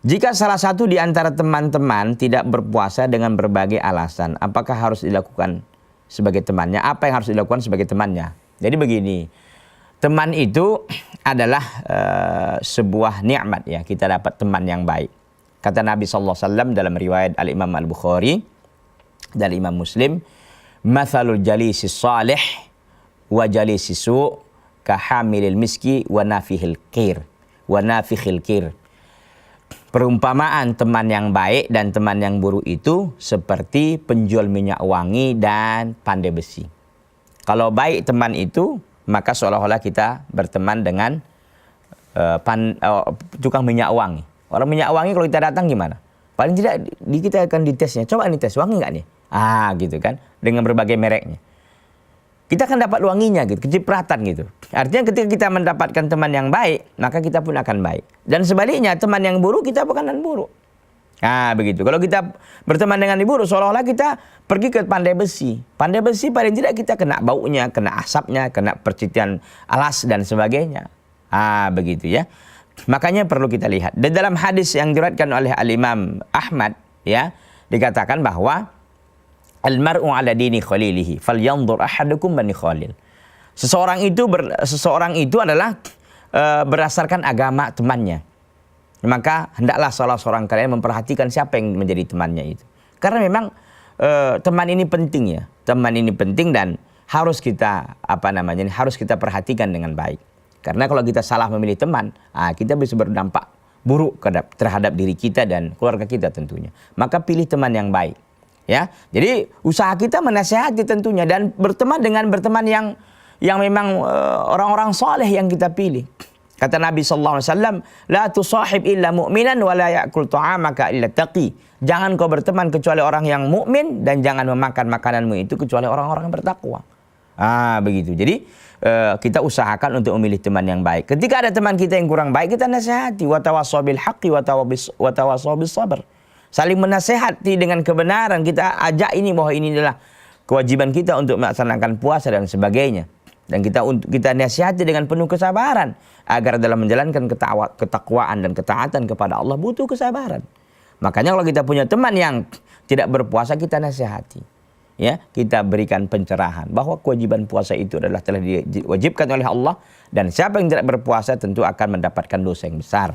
Jika salah satu di antara teman-teman tidak berpuasa dengan berbagai alasan, apakah harus dilakukan sebagai temannya? Apa yang harus dilakukan sebagai temannya? Jadi begini, teman itu adalah sebuah nikmat ya. Kita dapat teman yang baik. Kata Nabi SAW dalam riwayat Al-Imam Al-Bukhari dan Imam Muslim, "Mathalul jalisi salih wa jalisi su' kahamilil miski wa nafikhil qir." Perumpamaan teman yang baik dan teman yang buruk itu seperti penjual minyak wangi dan pandai besi. Kalau baik teman itu, maka seolah-olah kita berteman dengan tukang minyak wangi. Orang minyak wangi kalau kita datang gimana? Paling tidak kita akan ditesnya. Coba nih tes, wangi nggak nih? Gitu kan. Dengan berbagai mereknya. Kita akan dapat wanginya gitu, kecipratan gitu. Artinya ketika kita mendapatkan teman yang baik, maka kita pun akan baik. Dan sebaliknya, teman yang buruk, kita bakalan buruk. Begitu. Kalau kita berteman dengan yang buruk, seolah-olah kita pergi ke pandai besi. Pandai besi paling tidak kita kena baunya, kena asapnya, kena percikan alas dan sebagainya. Begitu ya. Makanya perlu kita lihat. Dan dalam hadis yang diriwayatkan oleh Al-Imam Ahmad, ya, dikatakan bahwa al-mar'u ala dini khalilihi falyanzur ahadukum man khalil. Seseorang itu adalah berdasarkan agama temannya. Maka hendaklah salah seorang kalian memperhatikan siapa yang menjadi temannya itu. Karena memang teman ini penting ya. Teman ini penting dan harus kita harus kita perhatikan dengan baik. Karena kalau kita salah memilih teman, kita bisa berdampak buruk terhadap diri kita dan keluarga kita tentunya. Maka pilih teman yang baik. Ya, jadi usaha kita menasihati tentunya dan berteman yang memang orang-orang soleh yang kita pilih. Kata Nabi SAW, la tusahib illa mu'minan wa la ya'kul ta'amaka illa taqi. Jangan kau berteman kecuali orang yang mukmin dan jangan memakan makananmu itu kecuali orang-orang yang bertakwa. Begitu. Jadi kita usahakan untuk memilih teman yang baik. Ketika ada teman kita yang kurang baik, kita nasihati. Wa tawassaw bil haqqi wa tawassaw bis sabr. Saling menasehati dengan kebenaran. Kita ajak ini bahwa ini adalah kewajiban kita untuk melaksanakan puasa dan sebagainya. Dan kita nasihati dengan penuh kesabaran agar dalam menjalankan ketakwaan dan ketaatan kepada Allah butuh kesabaran. Makanya kalau kita punya teman yang tidak berpuasa, kita nasihati. Ya, kita berikan pencerahan bahwa kewajiban puasa itu adalah telah diwajibkan oleh Allah dan siapa yang tidak berpuasa tentu akan mendapatkan dosa yang besar.